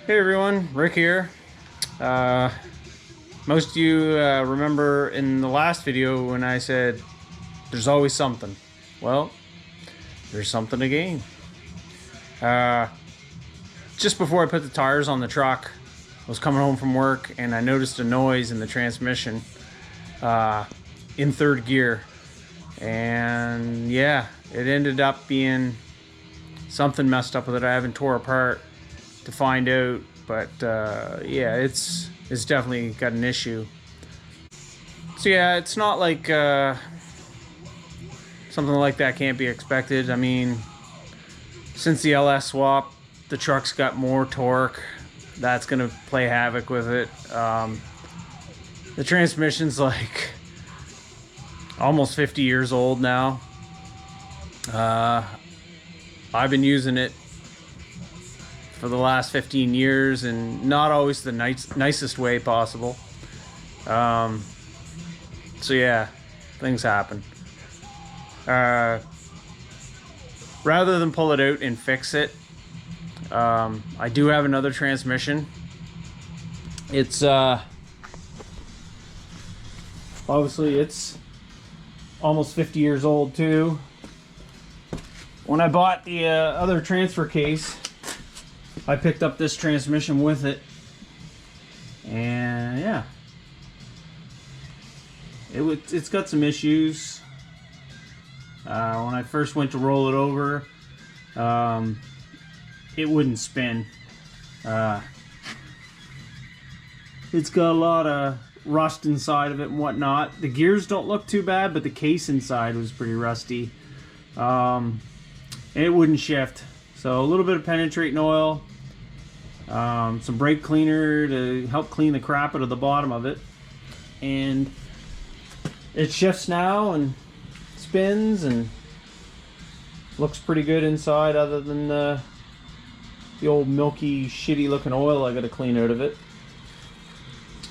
Hey everyone, Rick here. Most of you remember in the last video when I said there's always something. Well, there's something to gain. Just before I put the tires on the truck, I was coming home from work and I noticed a noise in the transmission in third gear. And yeah, it ended up being something messed up with it. I haven't tore apart to find out, but yeah, it's definitely got an issue. So yeah, it's not like something like that can't be expected. I mean, since the LS swap, the truck's got more torque. That's gonna play havoc with it. The transmission's like almost 50 years old now. I've been using it for the last 15 years and not always the nicest way possible. So yeah, things happen. Rather than pull it out and fix it, I do have another transmission. It's obviously it's almost 50 years old too. When I bought the other transfer case, I picked up this transmission with it, and yeah, it's got some issues. When I first went to roll it over, it wouldn't spin. It's got a lot of rust inside of it and whatnot. The gears don't look too bad, but the case inside was pretty rusty. And it wouldn't shift. So a little bit of penetrating oil, some brake cleaner to help clean the crap out of the bottom of it, and it shifts now and spins and looks pretty good inside, other than the old milky shitty looking oil I got to clean out of it.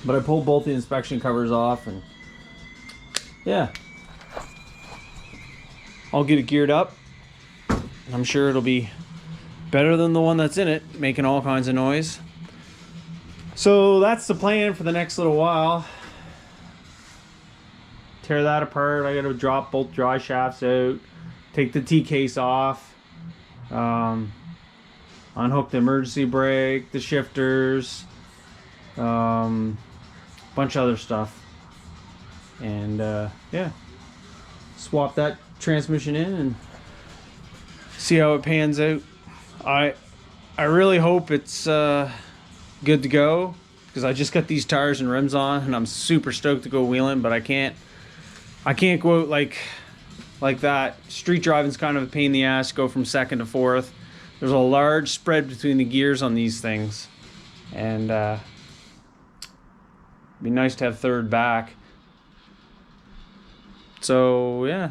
But I pulled both the inspection covers off, and yeah, I'll get it geared up. I'm sure it'll be better than the one that's in it, making all kinds of noise. So that's the plan for the next little while. Tear that apart. I gotta drop both dry shafts out, take the T-case off, unhook the emergency brake, the shifters, bunch of other stuff, and yeah, swap that transmission in and see how it pans out. I really hope it's good to go, because I just got these tires and rims on and I'm super stoked to go wheeling, but I can't go out like that. Street driving's kind of a pain in the ass, go from second to fourth. There's a large spread between the gears on these things, and it'd be nice to have third back. So yeah,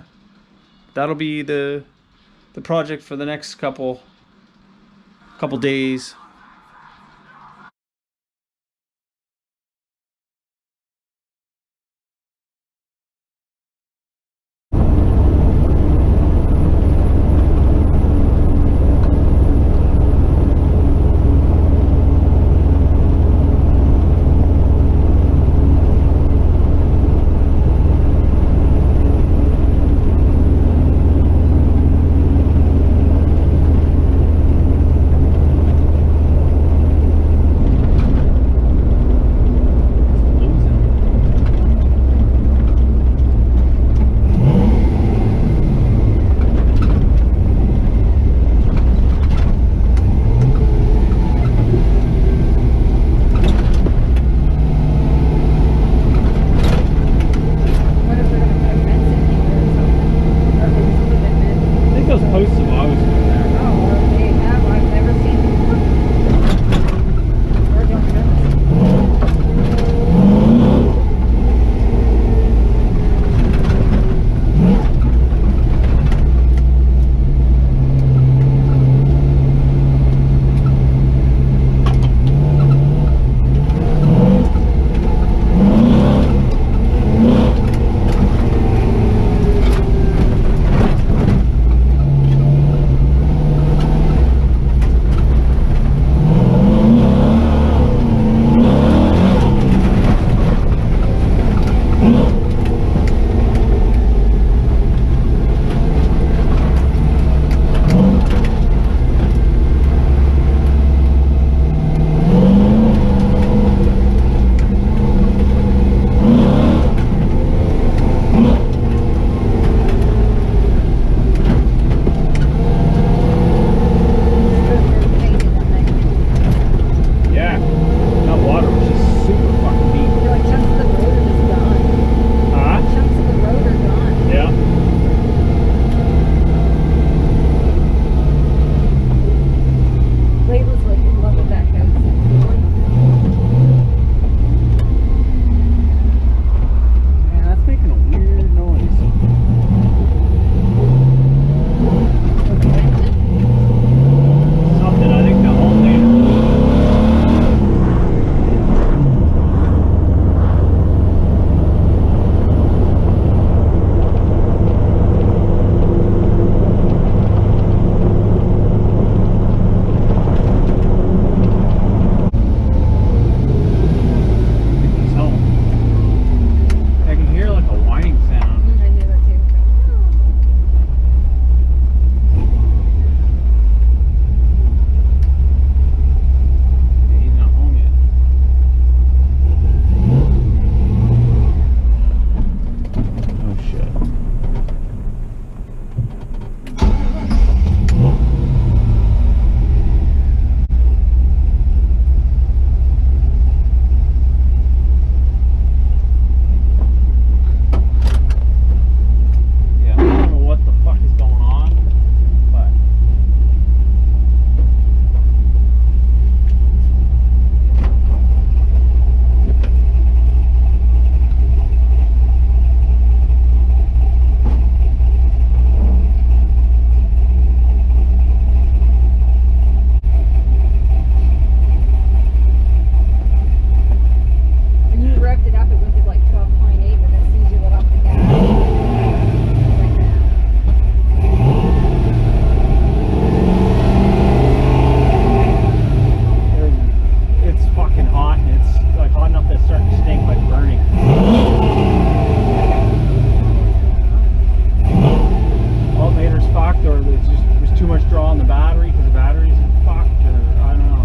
that'll be the project for the next couple days. battery because the batteries are fucked, or I don't know.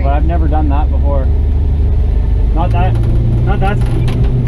but I've never done that before. Not that steep.